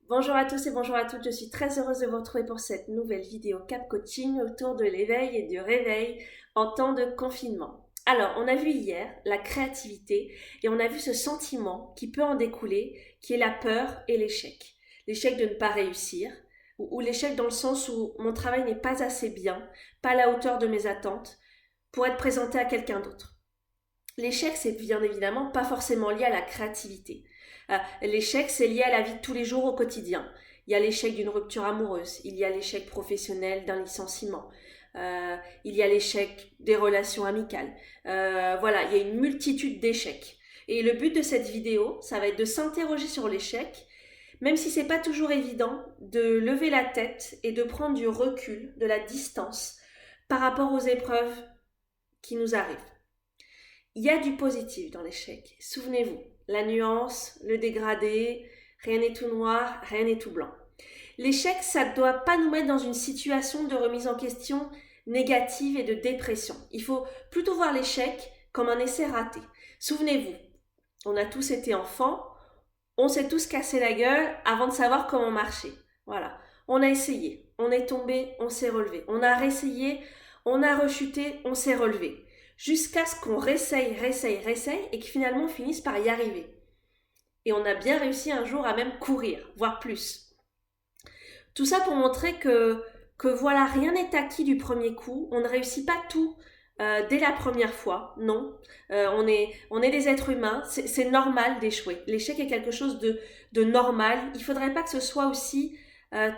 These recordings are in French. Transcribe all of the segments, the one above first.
Bonjour à tous et bonjour à toutes, je suis très heureuse de vous retrouver pour cette nouvelle vidéo Cap Coaching autour de l'éveil et du réveil en temps de confinement. Alors, on a vu hier la créativité et on a vu ce sentiment qui peut en découler, qui est la peur et l'échec. L'échec de ne pas réussir, ou l'échec dans le sens où mon travail n'est pas assez bien, pas à la hauteur de mes attentes, pour être présenté à quelqu'un d'autre. L'échec, c'est bien évidemment pas forcément lié à la créativité. L'échec, c'est lié à la vie de tous les jours au quotidien. Il y a l'échec d'une rupture amoureuse, il y a l'échec professionnel d'un licenciement, il y a l'échec des relations amicales. Voilà, il y a une multitude d'échecs. Et le but de cette vidéo, ça va être de s'interroger sur l'échec, même si c'est pas toujours évident, de lever la tête et de prendre du recul, de la distance par rapport aux épreuves qui nous arrivent. Il y a du positif dans l'échec. Souvenez-vous, la nuance, le dégradé, rien n'est tout noir, rien n'est tout blanc. L'échec, ça ne doit pas nous mettre dans une situation de remise en question négative et de dépression. Il faut plutôt voir l'échec comme un essai raté. Souvenez-vous, on a tous été enfants, on s'est tous cassé la gueule avant de savoir comment marcher. Voilà, on a essayé, on est tombé, on s'est relevé. On a réessayé, on a rechuté, on s'est relevé. Jusqu'à ce qu'on réessaye et que finalement on finisse par y arriver. Et on a bien réussi un jour à même courir, voire plus. Tout ça pour montrer que voilà, rien n'est acquis du premier coup, on ne réussit pas tout dès la première fois, non. On est des êtres humains, c'est normal d'échouer. L'échec est quelque chose de normal, il ne faudrait pas que ce soit aussi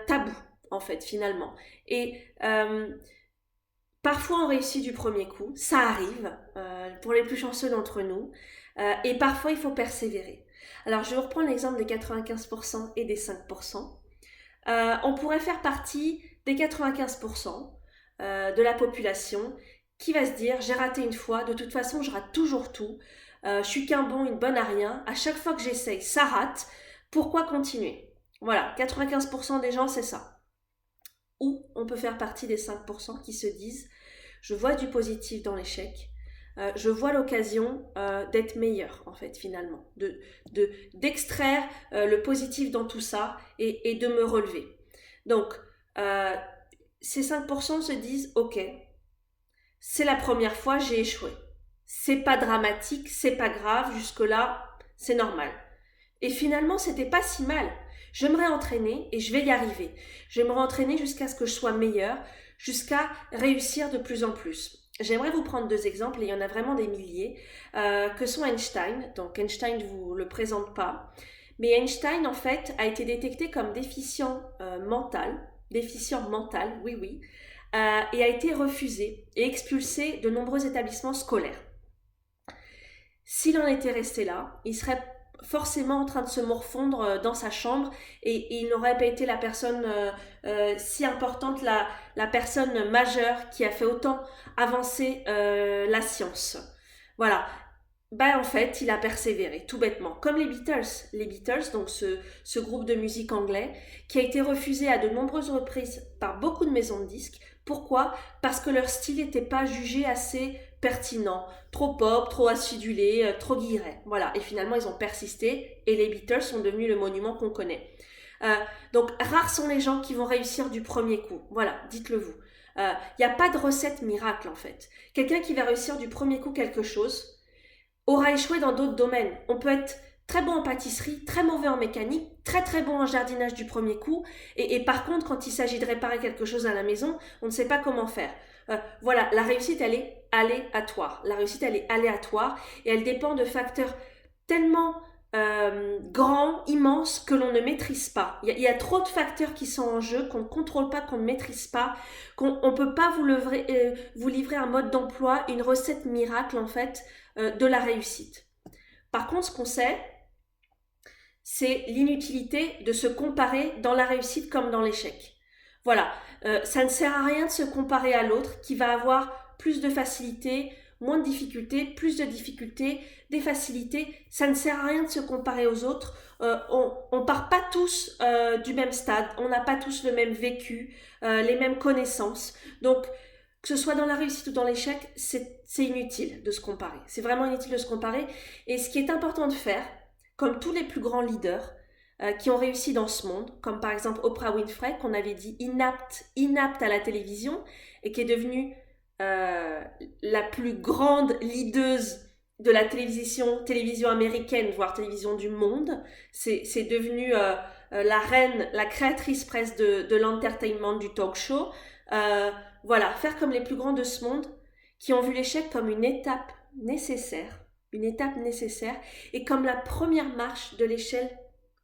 tabou, en fait, finalement. Et parfois on réussit du premier coup, ça arrive, pour les plus chanceux d'entre nous, et parfois il faut persévérer. Alors je vais reprendre l'exemple des 95% et des 5%. On pourrait faire partie des 95% de la population qui va se dire j'ai raté une fois, de toute façon je rate toujours tout, je suis qu'un bon, une bonne à rien, à chaque fois que j'essaye ça rate, pourquoi continuer? Voilà, 95% des gens c'est ça. Ou on peut faire partie des 5% qui se disent je vois du positif dans l'échec, je vois l'occasion d'être meilleur en fait finalement, d'extraire le positif dans tout ça et de me relever. Donc euh, ces 5% se disent ok, c'est la première fois, j'ai échoué. C'est pas dramatique, c'est pas grave, jusque-là, c'est normal. Et finalement, c'était pas si mal. Je me réentraîner et je vais y arriver. Je vais me réentraîner jusqu'à ce que je sois meilleur, jusqu'à réussir de plus en plus. J'aimerais vous prendre deux exemples, et il y en a vraiment des milliers, que sont Einstein. Donc Einstein, je ne vous le présente pas. Mais Einstein, en fait, a été détecté comme déficient mental, oui, oui, et a été refusé et expulsé de nombreux établissements scolaires. S'il en était resté là, il serait forcément en train de se morfondre dans sa chambre et il n'aurait pas été la personne si importante, la personne majeure qui a fait autant avancer la science. Voilà. Ben, en fait, il a persévéré, tout bêtement. Comme les Beatles. Les Beatles, donc ce groupe de musique anglais, qui a été refusé à de nombreuses reprises par beaucoup de maisons de disques. Pourquoi? Parce que leur style n'était pas jugé assez pertinent. Trop pop, trop acidulé, trop guilleret. Voilà. Et finalement, ils ont persisté et les Beatles sont devenus le monument qu'on connaît. Euh, donc, rares sont les gens qui vont réussir du premier coup. Voilà, dites-le vous. Il n'y a pas de recette miracle, en fait. Quelqu'un qui va réussir du premier coup quelque chose, aura échoué dans d'autres domaines. On peut être très bon en pâtisserie, très mauvais en mécanique, très très bon en jardinage du premier coup, et par contre, quand il s'agit de réparer quelque chose à la maison, on ne sait pas comment faire. Voilà, la réussite, elle est aléatoire. La réussite, elle est aléatoire, et elle dépend de facteurs tellement grands, immenses, que l'on ne maîtrise pas. Il y a trop de facteurs qui sont en jeu, qu'on ne contrôle pas, qu'on ne maîtrise pas, qu'on ne peut pas vous livrer un mode d'emploi, une recette miracle, en fait, de la réussite. Par contre, ce qu'on sait, c'est l'inutilité de se comparer dans la réussite comme dans l'échec. Voilà, ça ne sert à rien de se comparer à l'autre qui va avoir plus de facilité, moins de difficultés, plus de difficultés, des facilités. Ça ne sert à rien de se comparer aux autres. On ne part pas tous du même stade, on n'a pas tous le même vécu, les mêmes connaissances. Donc, que ce soit dans la réussite ou dans l'échec, c'est inutile de se comparer. C'est vraiment inutile de se comparer. Et ce qui est important de faire, comme tous les plus grands leaders, qui ont réussi dans ce monde, comme par exemple Oprah Winfrey, qu'on avait dit inapte à la télévision, et qui est devenue la plus grande leaduse de la télévision américaine, voire télévision du monde. C'est devenu la reine, la créatrice presque de l'entertainment, du talk show. Voilà, faire comme les plus grands de ce monde, qui ont vu l'échec comme une étape nécessaire, et comme la première marche de l'échelle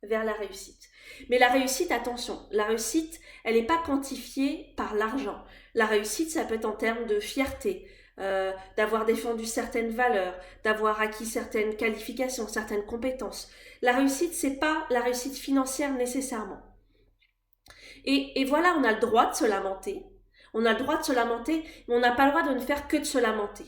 vers la réussite. Mais la réussite, attention, la réussite, elle n'est pas quantifiée par l'argent. La réussite, ça peut être en termes de fierté, d'avoir défendu certaines valeurs, d'avoir acquis certaines qualifications, certaines compétences. La réussite, c'est pas la réussite financière nécessairement. Et voilà, on a le droit de se lamenter. On a le droit de se lamenter, mais on n'a pas le droit de ne faire que de se lamenter.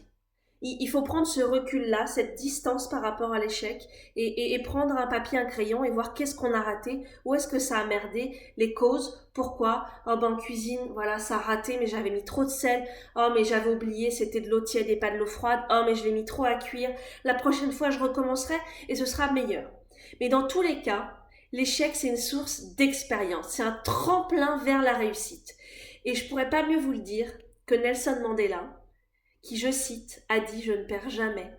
Il faut prendre ce recul-là, cette distance par rapport à l'échec, et prendre un papier, un crayon, et voir qu'est-ce qu'on a raté, où est-ce que ça a merdé, les causes, pourquoi. Oh ben en cuisine, voilà, ça a raté, mais j'avais mis trop de sel. Oh mais j'avais oublié, c'était de l'eau tiède et pas de l'eau froide. Oh mais je l'ai mis trop à cuire. La prochaine fois, je recommencerai, et ce sera meilleur. Mais dans tous les cas, l'échec, c'est une source d'expérience, c'est un tremplin vers la réussite. Et je pourrais pas mieux vous le dire que Nelson Mandela, qui, je cite, a dit « Je ne perds jamais.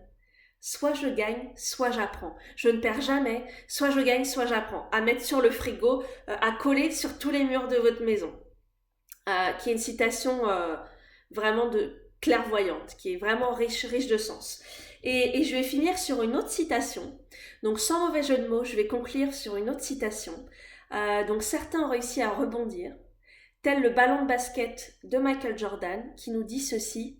Soit je gagne, soit j'apprends. Je ne perds jamais, soit je gagne, soit j'apprends. » À mettre sur le frigo, à coller sur tous les murs de votre maison. Qui est une citation vraiment clairvoyante, qui est vraiment riche de sens. Et je vais finir sur une autre citation. Donc sans mauvais jeu de mots, je vais conclure sur une autre citation. Donc certains ont réussi à rebondir, tel le ballon de basket de Michael Jordan, qui nous dit ceci: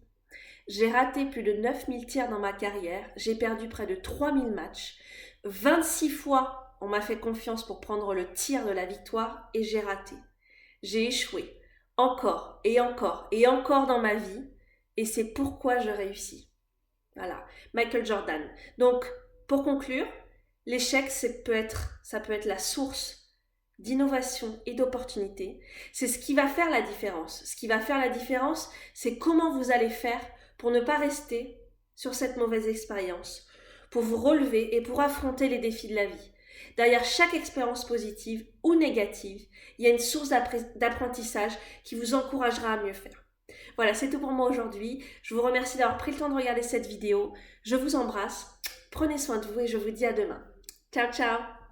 j'ai raté plus de 9000 tirs dans ma carrière, j'ai perdu près de 3000 matchs, 26 fois on m'a fait confiance pour prendre le tir de la victoire et j'ai raté. J'ai échoué, encore et encore et encore dans ma vie, et c'est pourquoi je réussis. Voilà, Michael Jordan. Donc, pour conclure, l'échec, ça peut être la source d'innovation et d'opportunité. C'est ce qui va faire la différence. Ce qui va faire la différence, c'est comment vous allez faire pour ne pas rester sur cette mauvaise expérience, pour vous relever et pour affronter les défis de la vie. Derrière chaque expérience positive ou négative, il y a une source d'apprentissage qui vous encouragera à mieux faire. Voilà, c'est tout pour moi aujourd'hui. Je vous remercie d'avoir pris le temps de regarder cette vidéo. Je vous embrasse, prenez soin de vous et je vous dis à demain. Ciao, ciao!